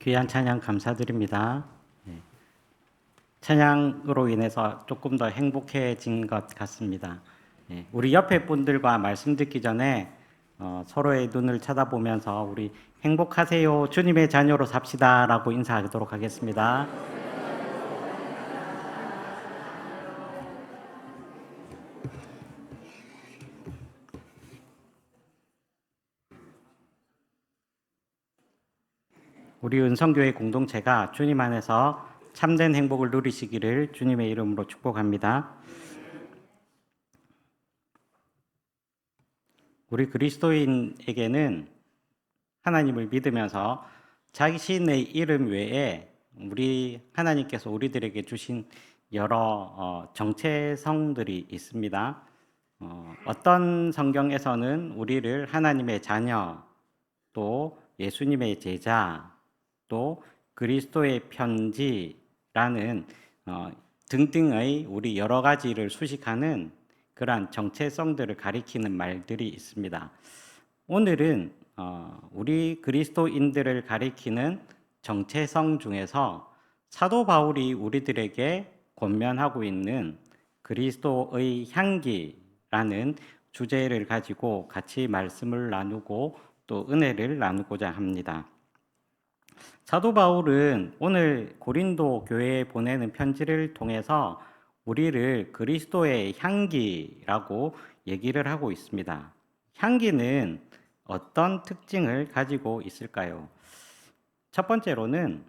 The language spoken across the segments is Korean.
귀한 찬양 감사드립니다. 네, 찬양으로 인해서 조금 더 행복해진 것 같습니다. 우리 옆에 분들과 말씀 듣기 전에 서로의 눈을 쳐다보면서 우리 행복하세요, 주님의 자녀로 삽시다라고 인사하도록 하겠습니다. 우리 은성교회 공동체가 주님 안에서 참된 행복을 누리시기를 주님의 이름으로 축복합니다. 우리 그리스도인에게는 하나님을 믿으면서 자신의 이름 외에 우리 하나님께서 우리들에게 주신 여러 정체성들이 있습니다. 어떤 성경에서는 우리를 하나님의 자녀, 또 예수님의 제자, 또 그리스도의 편지라는 등등의 우리 여러 가지를 수식하는 그러한 정체성들을 가리키는 말들이 있습니다. 오늘은 우리 그리스도인들을 가리키는 정체성 중에서 사도 바울이 우리들에게 권면하고 있는 그리스도의 향기라는 주제를 가지고 같이 말씀을 나누고 또 은혜를 나누고자 합니다. 사도 바울은 오늘 고린도 교회에 보내는 편지를 통해서 우리를 그리스도의 향기라고 얘기를 하고 있습니다. 향기는 어떤 특징을 가지고 있을까요? 첫 번째로는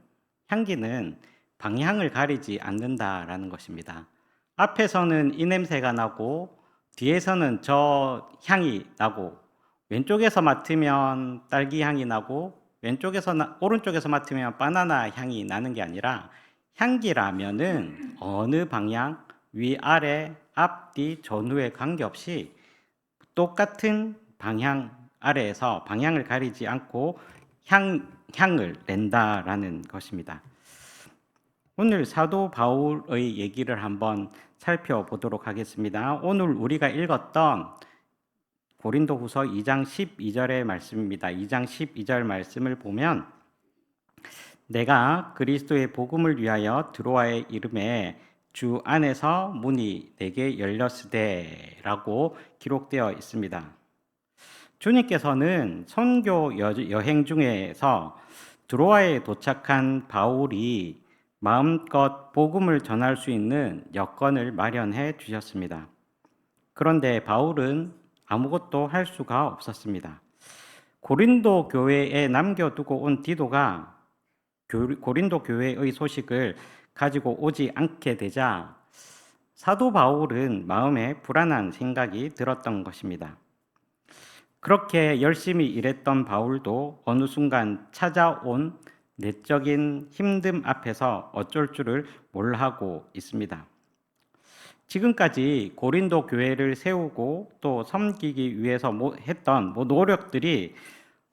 향기는 방향을 가리지 않는다라는 것입니다. 앞에서는 이 냄새가 나고 뒤에서는 저 향이 나고 왼쪽에서 맡으면 딸기 향이 나고 오른쪽에서 맡으면 바나나 향이 나는 게 아니라 향기라면은 어느 방향, 위아래, 앞뒤, 전후에 관계없이 똑같은 방향 아래에서 방향을 가리지 않고 향을 낸다라는 것입니다. 오늘 사도 바울의 얘기를 한번 살펴보도록 하겠습니다. 오늘 우리가 읽었던 고린도후서 2장 12절의 말씀입니다. 2장 12절 말씀을 보면 내가 그리스도의 복음을 위하여 드로아의 이름에 주 안에서 문이 내게 열렸으되라고 기록되어 있습니다. 주님께서는 선교 여행 중에서 드로아에 도착한 바울이 마음껏 복음을 전할 수 있는 여건을 마련해 주셨습니다. 그런데 바울은 아무것도 할 수가 없었습니다. 고린도 교회에 남겨두고 온 디도가 고린도 교회의 소식을 가지고 오지 않게 되자 사도 바울은 마음에 불안한 생각이 들었던 것입니다. 그렇게 열심히 일했던 바울도 어느 순간 찾아온 내적인 힘듦 앞에서 어쩔 줄을 몰라하고 있습니다. 지금까지 고린도 교회를 세우고 또 섬기기 위해서 했던 노력들이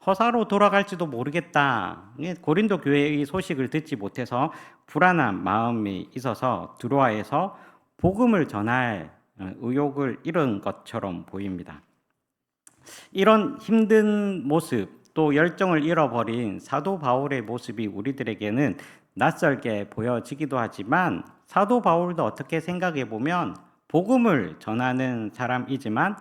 허사로 돌아갈지도 모르겠다. 고린도 교회의 소식을 듣지 못해서 불안한 마음이 있어서 드로아에서 복음을 전할 의욕을 잃은 것처럼 보입니다. 이런 힘든 모습, 또 열정을 잃어버린 사도 바울의 모습이 우리들에게는 낯설게 보여지기도 하지만 사도 바울도 어떻게 생각해 보면 복음을 전하는 사람이지만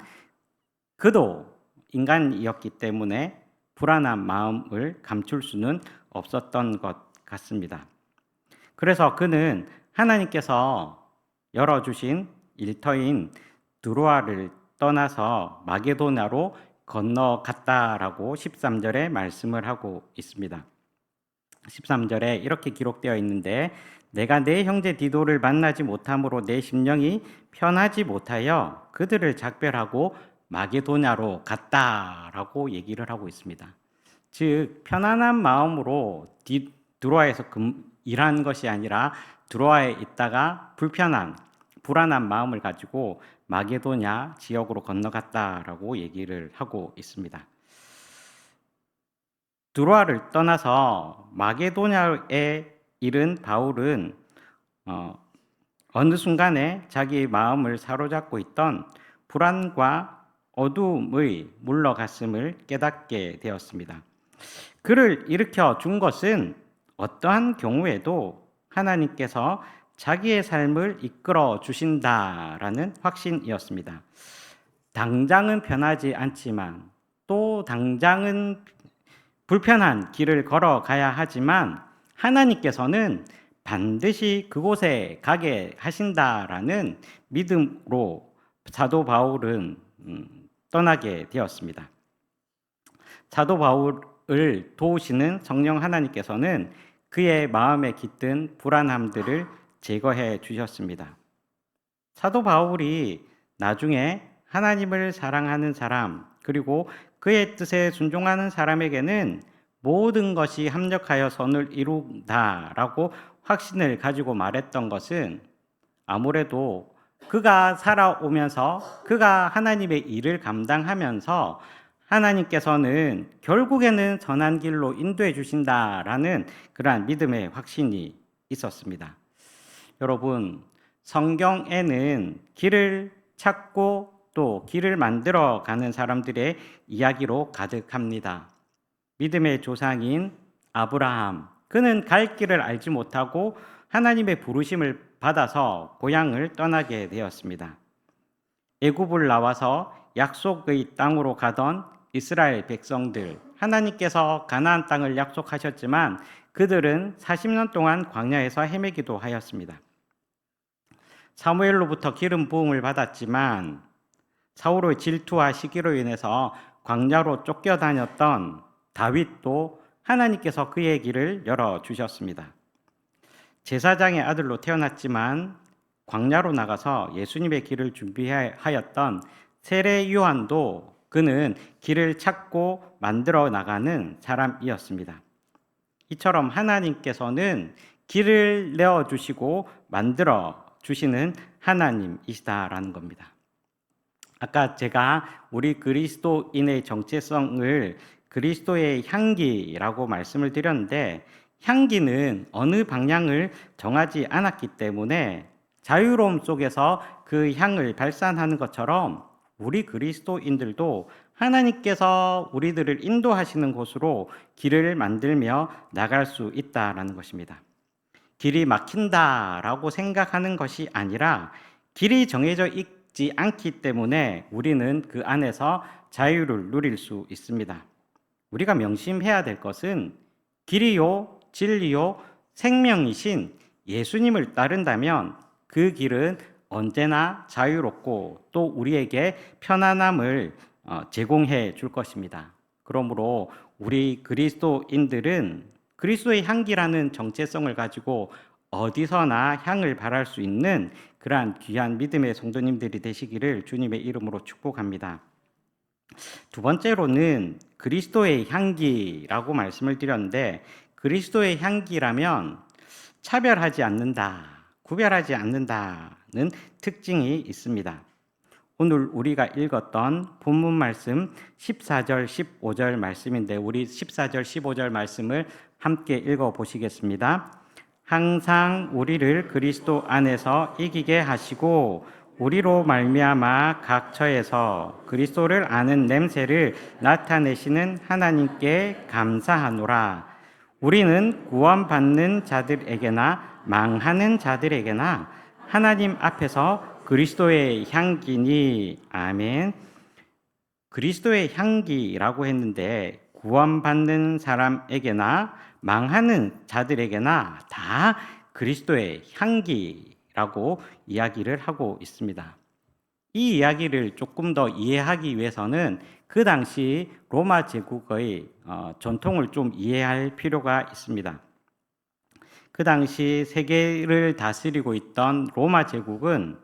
그도 인간이었기 때문에 불안한 마음을 감출 수는 없었던 것 같습니다. 그래서 그는 하나님께서 열어주신 일터인 드로아를 떠나서 마게도냐로 건너갔다라고 13절에 말씀을 하고 있습니다. 13절에 이렇게 기록되어 있는데 내가 내 형제 디도를 만나지 못함으로 내 심령이 편하지 못하여 그들을 작별하고 마게도냐로 갔다라고 얘기를 하고 있습니다. 즉 편안한 마음으로 드로아에서 일한 것이 아니라 드로아에 있다가 불안한 마음을 가지고 마게도냐 지역으로 건너갔다라고 얘기를 하고 있습니다. 드로아를 떠나서 마게도냐에 이른 바울은 어느 순간에 자기의 마음을 사로잡고 있던 불안과 어두움의 물러갔음을 깨닫게 되었습니다. 그를 일으켜 준 것은 어떠한 경우에도 하나님께서 자기의 삶을 이끌어 주신다라는 확신이었습니다. 당장은 변하지 않지만 또 당장은 불편한 길을 걸어가야 하지만 하나님께서는 반드시 그곳에 가게 하신다라는 믿음으로 사도 바울은 떠나게 되었습니다. 사도 바울을 도우시는 성령 하나님께서는 그의 마음에 깃든 불안함들을 제거해 주셨습니다. 사도 바울이 나중에 하나님을 사랑하는 사람, 그리고 그의 뜻에 순종하는 사람에게는 모든 것이 합력하여 선을 이룬다라고 확신을 가지고 말했던 것은 아무래도 그가 살아오면서 그가 하나님의 일을 감당하면서 하나님께서는 결국에는 선한 길로 인도해 주신다라는 그러한 믿음의 확신이 있었습니다. 여러분, 성경에는 길을 찾고 또 길을 만들어 가는 사람들의 이야기로 가득합니다. 믿음의 조상인 아브라함, 그는 갈 길을 알지 못하고 하나님의 부르심을 받아서 고향을 떠나게 되었습니다. 애굽을 나와서 약속의 땅으로 가던 이스라엘 백성들, 하나님께서 가나안 땅을 약속하셨지만 그들은 40년 동안 광야에서 헤매기도 하였습니다. 사무엘로부터 기름 부음을 받았지만 사울의 질투와 시기로 인해서 광야로 쫓겨다녔던 다윗도 하나님께서 그의 길을 열어주셨습니다. 제사장의 아들로 태어났지만 광야로 나가서 예수님의 길을 준비하였던 세례 요한도 그는 길을 찾고 만들어 나가는 사람이었습니다. 이처럼 하나님께서는 길을 내어주시고 만들어 주시는 하나님이시다라는 겁니다. 아까 제가 우리 그리스도인의 정체성을 그리스도의 향기라고 말씀을 드렸는데, 향기는 어느 방향을 정하지 않았기 때문에 자유로움 속에서 그 향을 발산하는 것처럼 우리 그리스도인들도 하나님께서 우리들을 인도하시는 곳으로 길을 만들며 나갈 수 있다라는 것입니다. 길이 막힌다라고 생각하는 것이 아니라 길이 정해져 있지 않기 때문에 우리는 그 안에서 자유를 누릴 수 있습니다. 우리가 명심해야 될 것은 길이요, 진리요, 생명이신 예수님을 따른다면 그 길은 언제나 자유롭고 또 우리에게 편안함을 제공해 줄 것입니다. 그러므로 우리 그리스도인들은 그리스도의 향기라는 정체성을 가지고 어디서나 향을 발할 수 있는 그러한 귀한 믿음의 성도님들이 되시기를 주님의 이름으로 축복합니다. 두 번째로는 그리스도의 향기라고 말씀을 드렸는데, 그리스도의 향기라면 차별하지 않는다, 구별하지 않는다는 특징이 있습니다. 오늘 우리가 읽었던 본문 말씀 14절, 15절 말씀인데 우리 14절, 15절 말씀을 함께 읽어보시겠습니다. 항상 우리를 그리스도 안에서 이기게 하시고 우리로 말미암아 각 처에서 그리스도를 아는 냄새를 나타내시는 하나님께 감사하노라. 우리는 구원받는 자들에게나 망하는 자들에게나 하나님 앞에서 그리스도의 향기니. 아멘. 그리스도의 향기라고 했는데 구원받는 사람에게나 망하는 자들에게나 다 그리스도의 향기라고 이야기를 하고 있습니다. 이 이야기를 조금 더 이해하기 위해서는 그 당시 로마 제국의 전통을 좀 이해할 필요가 있습니다. 그 당시 세계를 다스리고 있던 로마 제국은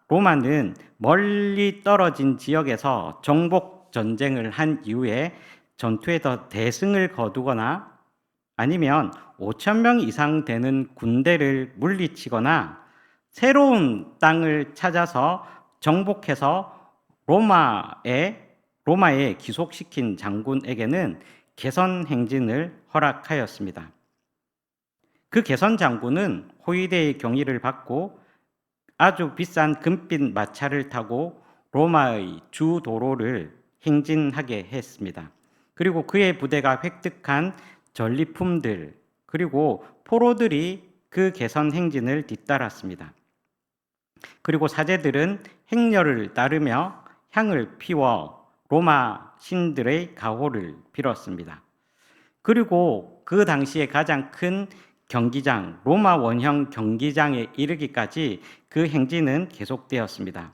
로마는 멀리 떨어진 지역에서 정복 전쟁을 한 이후에 전투에서 대승을 거두거나 아니면 5,000명 이상 되는 군대를 물리치거나 새로운 땅을 찾아서 정복해서 로마에 귀속시킨 장군에게는 개선 행진을 허락하였습니다. 그 개선 장군은 호위대의 경의를 받고 아주 비싼 금빛 마차를 타고 로마의 주 도로를 행진하게 했습니다. 그리고 그의 부대가 획득한 전리품들 그리고 포로들이 그 개선 행진을 뒤따랐습니다. 그리고 사제들은 행렬을 따르며 향을 피워 로마 신들의 가호를 빌었습니다. 그리고 그 당시에 가장 큰 경기장, 로마 원형 경기장에 이르기까지 그 행진은 계속되었습니다.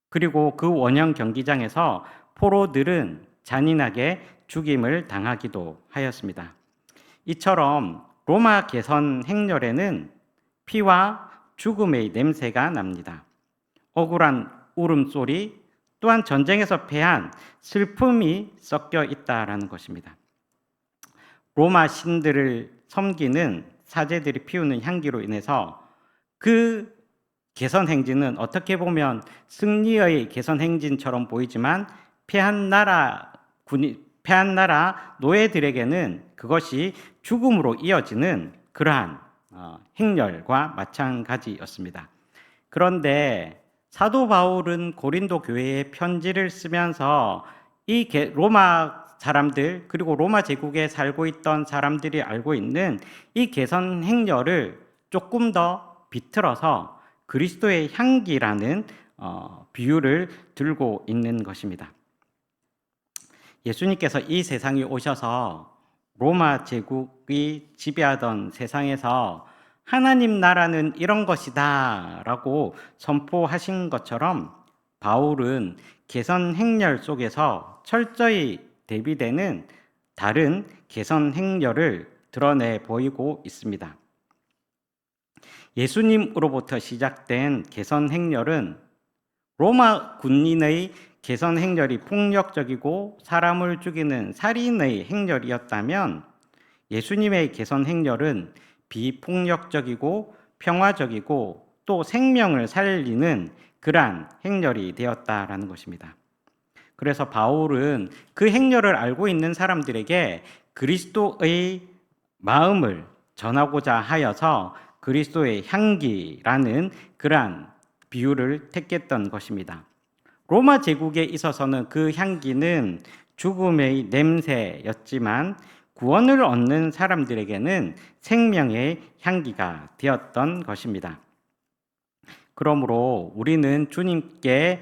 그리고 그 원형 경기장에서 포로들은 잔인하게 죽임을 당하기도 하였습니다. 이처럼 로마 개선 행렬에는 피와 죽음의 냄새가 납니다. 억울한 울음소리 또한 전쟁에서 패한 슬픔이 섞여 있다라는 것입니다. 로마 신들을 섬기는 사제들이 피우는 향기로 인해서 그 개선 행진은 어떻게 보면 승리의 개선 행진처럼 보이지만 패한 나라 노예들에게는 그것이 죽음으로 이어지는 그러한 행렬과 마찬가지였습니다. 그런데 사도 바울은 고린도 교회에 편지를 쓰면서 이 로마 사람들 그리고 로마 제국에 살고 있던 사람들이 알고 있는 이 개선 행렬을 조금 더 비틀어서 그리스도의 향기라는 비유를 들고 있는 것입니다. 예수님께서 이 세상에 오셔서 로마 제국이 지배하던 세상에서 하나님 나라는 이런 것이다 라고 선포하신 것처럼 바울은 개선 행렬 속에서 철저히 대비되는 다른 개선 행렬을 드러내 보이고 있습니다. 예수님으로부터 시작된 개선 행렬은 로마 군인의 개선 행렬이 폭력적이고 사람을 죽이는 살인의 행렬이었다면 예수님의 개선 행렬은 비폭력적이고 평화적이고 또 생명을 살리는 그러한 행렬이 되었다라는 것입니다. 그래서 바울은 그 행렬을 알고 있는 사람들에게 그리스도의 마음을 전하고자 하여서 그리스도의 향기라는 그러한 비유를 택했던 것입니다. 로마 제국에 있어서는 그 향기는 죽음의 냄새였지만 구원을 얻는 사람들에게는 생명의 향기가 되었던 것입니다. 그러므로 우리는 주님께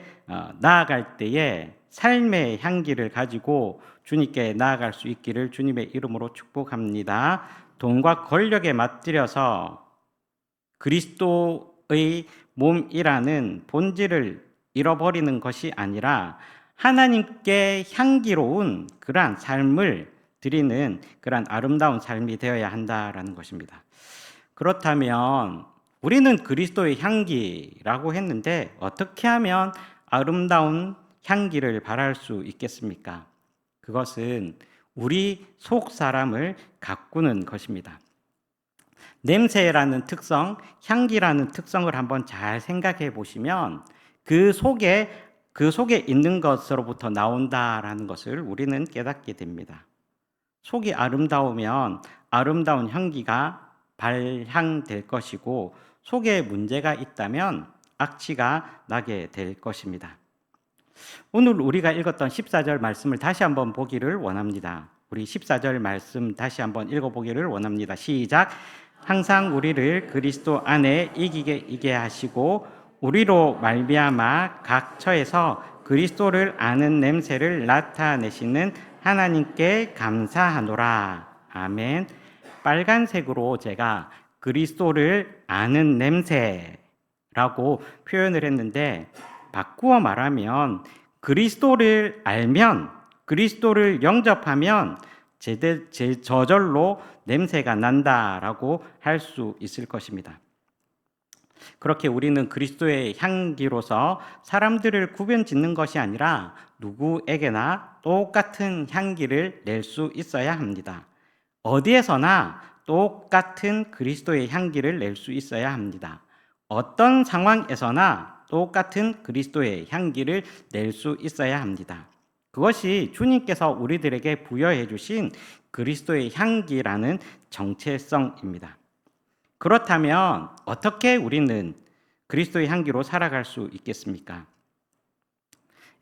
나아갈 때에 삶의 향기를 가지고 주님께 나아갈 수 있기를 주님의 이름으로 축복합니다. 돈과 권력에 맞들여서 그리스도의 몸이라는 본질을 잃어버리는 것이 아니라 하나님께 향기로운 그러한 삶을 드리는 그러한 아름다운 삶이 되어야 한다라는 것입니다. 그렇다면 우리는 그리스도의 향기라고 했는데 어떻게 하면 아름다운 향기를 발할 수 있겠습니까? 그것은 우리 속 사람을 가꾸는 것입니다. 냄새라는 특성, 향기라는 특성을 한번 잘 생각해 보시면 그 속에 있는 것으로부터 나온다라는 것을 우리는 깨닫게 됩니다. 속이 아름다우면 아름다운 향기가 발향될 것이고 속에 문제가 있다면 악취가 나게 될 것입니다. 오늘 우리가 읽었던 14절 말씀을 다시 한번 보기를 원합니다. 우리 14절 말씀 다시 한번 읽어보기를 원합니다. 시작. 항상 우리를 그리스도 안에 이기게 하시고 우리로 말미암아 각 처에서 그리스도를 아는 냄새를 나타내시는 하나님께 감사하노라. 아멘. 빨간색으로 제가 그리스도를 아는 냄새라고 표현을 했는데 바꾸어 말하면 그리스도를 알면 그리스도를 영접하면 저절로 냄새가 난다라고 할 수 있을 것입니다. 그렇게 우리는 그리스도의 향기로서 사람들을 구분 짓는 것이 아니라 누구에게나 똑같은 향기를 낼 수 있어야 합니다. 어디에서나 똑같은 그리스도의 향기를 낼 수 있어야 합니다. 어떤 상황에서나 똑같은 그리스도의 향기를 낼 수 있어야 합니다. 그것이 주님께서 우리들에게 부여해 주신 그리스도의 향기라는 정체성입니다. 그렇다면 어떻게 우리는 그리스도의 향기로 살아갈 수 있겠습니까?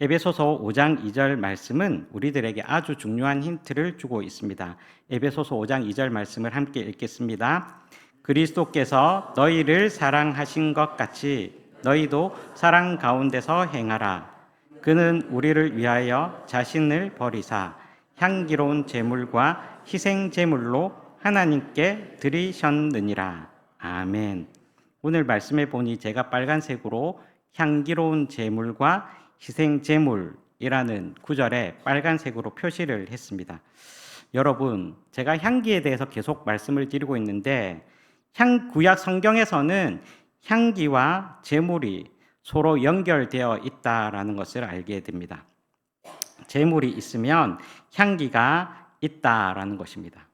에베소서 5장 2절 말씀은 우리들에게 아주 중요한 힌트를 주고 있습니다. 에베소서 5장 2절 말씀을 함께 읽겠습니다. 그리스도께서 너희를 사랑하신 것 같이 너희도 사랑 가운데서 행하라. 그는 우리를 위하여 자신을 버리사 향기로운 제물과 희생 제물로 하나님께 드리셨느니라. 아멘. 오늘 말씀해 보니 제가 빨간색으로 향기로운 제물과 희생 제물이라는 구절에 빨간색으로 표시를 했습니다. 여러분, 제가 향기에 대해서 계속 말씀을 드리고 있는데 구약 성경에서는 향기와 제물이 서로 연결되어 있다라는 것을 알게 됩니다. 제물이 있으면 향기가 있다라는 것입니다.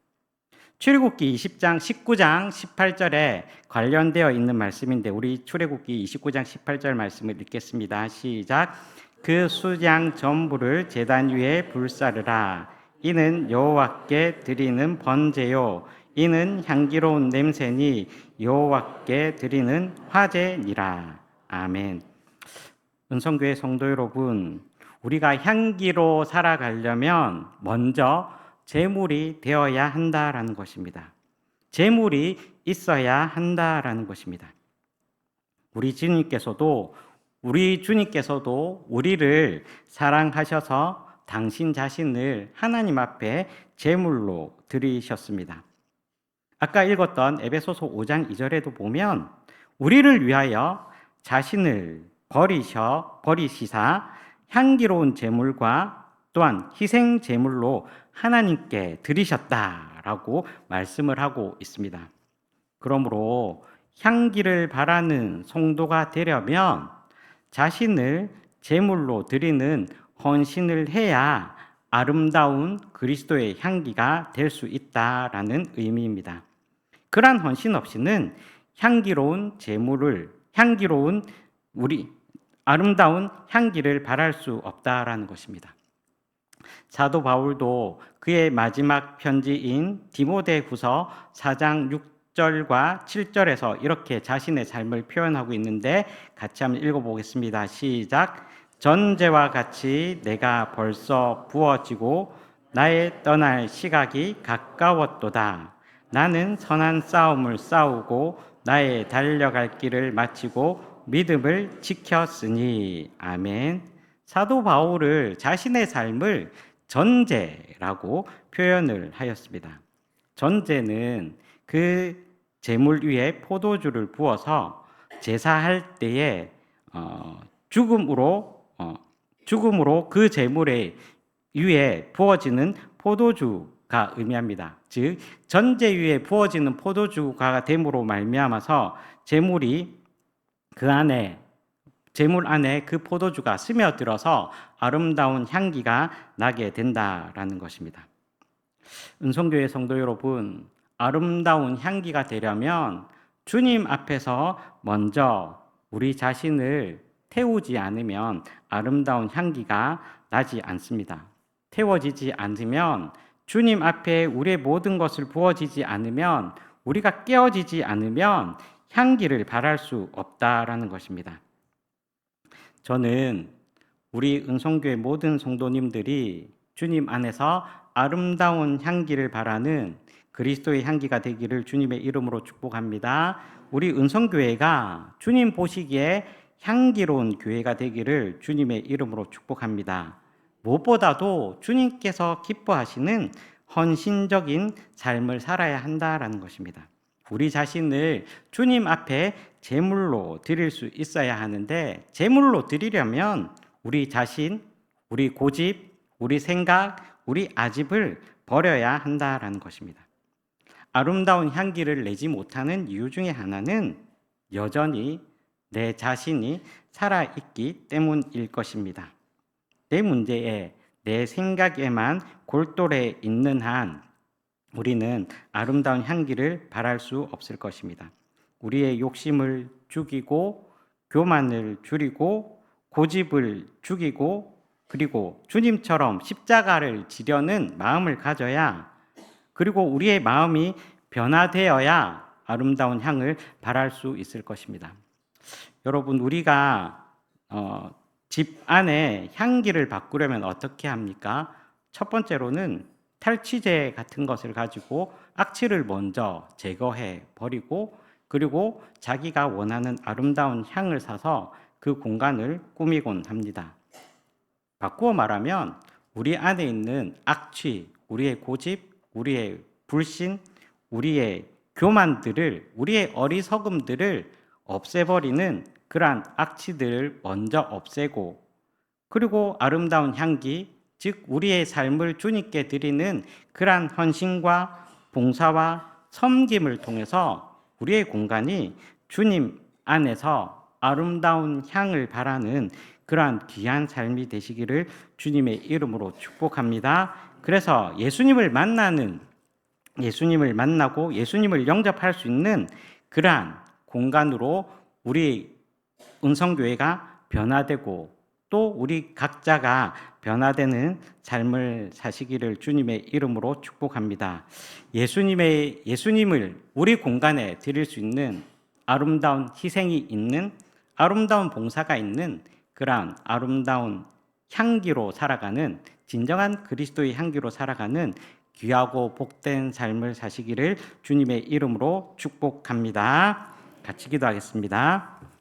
출애굽기 20장 19장 18절에 관련되어 있는 말씀인데 우리 출애굽기 29장 18절 말씀을 읽겠습니다. 시작. 그 수양 전부를 제단 위에 불사르라. 이는 여호와께 드리는 번제요 이는 향기로운 냄새니 여호와께 드리는 화제니라. 아멘. 은성교회 성도 여러분, 우리가 향기로 살아가려면 먼저 제물이 되어야 한다라는 것입니다. 제물이 있어야 한다라는 것입니다. 우리 주님께서도 우리를 사랑하셔서 당신 자신을 하나님 앞에 제물로 드리셨습니다. 아까 읽었던 에베소서 5장 2절에도 보면 우리를 위하여 자신을 버리시사 향기로운 제물과 또한 희생 제물로 하나님께 드리셨다라고 말씀을 하고 있습니다. 그러므로 향기를 바라는 성도가 되려면 자신을 제물로 드리는 헌신을 해야 아름다운 그리스도의 향기가 될 수 있다라는 의미입니다. 그러한 헌신 없이는 아름다운 향기를 바랄 수 없다라는 것입니다. 사도 바울도 그의 마지막 편지인 디모데후서 4장 6절과 7절에서 이렇게 자신의 삶을 표현하고 있는데 같이 한번 읽어보겠습니다. 시작. 전제와 같이 내가 벌써 부어지고 나의 떠날 시각이 가까웠도다. 나는 선한 싸움을 싸우고 나의 달려갈 길을 마치고 믿음을 지켰으니. 아멘. 사도 바울을 자신의 삶을 전제라고 표현을 하였습니다. 전제는 그 제물 위에 포도주를 부어서 제사할 때에 죽음으로 그 제물의 위에 부어지는 포도주가 의미합니다. 즉 전제 위에 부어지는 포도주가 됨으로 말미암아서 제물 안에 그 포도주가 스며들어서 아름다운 향기가 나게 된다라는 것입니다. 은성교회 성도 여러분, 아름다운 향기가 되려면 주님 앞에서 먼저 우리 자신을 태우지 않으면 아름다운 향기가 나지 않습니다. 태워지지 않으면 주님 앞에 우리의 모든 것을 부어지지 않으면 우리가 깨어지지 않으면 향기를 발할 수 없다라는 것입니다. 저는 우리 은성교회 모든 성도님들이 주님 안에서 아름다운 향기를 바라는 그리스도의 향기가 되기를 주님의 이름으로 축복합니다. 우리 은성교회가 주님 보시기에 향기로운 교회가 되기를 주님의 이름으로 축복합니다. 무엇보다도 주님께서 기뻐하시는 헌신적인 삶을 살아야 한다라는 것입니다. 우리 자신을 주님 앞에 제물로 드릴 수 있어야 하는데 제물로 드리려면 우리 자신, 우리 고집, 우리 생각, 우리 아집을 버려야 한다라는 것입니다. 아름다운 향기를 내지 못하는 이유 중에 하나는 여전히 내 자신이 살아있기 때문일 것입니다. 내 문제에, 내 생각에만 골똘해 있는 한 우리는 아름다운 향기를 바랄 수 없을 것입니다. 우리의 욕심을 죽이고 교만을 줄이고 고집을 죽이고 그리고 주님처럼 십자가를 지려는 마음을 가져야 그리고 우리의 마음이 변화되어야 아름다운 향을 발할 수 있을 것입니다. 여러분, 우리가 집 안에 향기를 바꾸려면 어떻게 합니까? 첫 번째로는 탈취제 같은 것을 가지고 악취를 먼저 제거해 버리고, 그리고 자기가 원하는 아름다운 향을 사서 그 공간을 꾸미곤 합니다. 바꾸어 말하면 우리 안에 있는 악취, 우리의 고집, 우리의 불신, 우리의 교만들을, 우리의 어리석음들을 없애버리는 그러한 악취들을 먼저 없애고, 그리고 아름다운 향기, 즉 우리의 삶을 주님께 드리는 그러한 헌신과 봉사와 섬김을 통해서 우리의 공간이 주님 안에서 아름다운 향을 바라는 그러한 귀한 삶이 되시기를 주님의 이름으로 축복합니다. 그래서 예수님을 만나고 예수님을 영접할 수 있는 그러한 공간으로 우리 은성교회가 변화되고, 또 우리 각자가 변화되는 삶을 사시기를 주님의 이름으로 축복합니다. 예수님을 우리 공간에 드릴 수 있는 아름다운 희생이 있는, 아름다운 봉사가 있는 그러한 아름다운 향기로 살아가는, 진정한 그리스도의 향기로 살아가는 귀하고 복된 삶을 사시기를 주님의 이름으로 축복합니다. 같이 기도하겠습니다.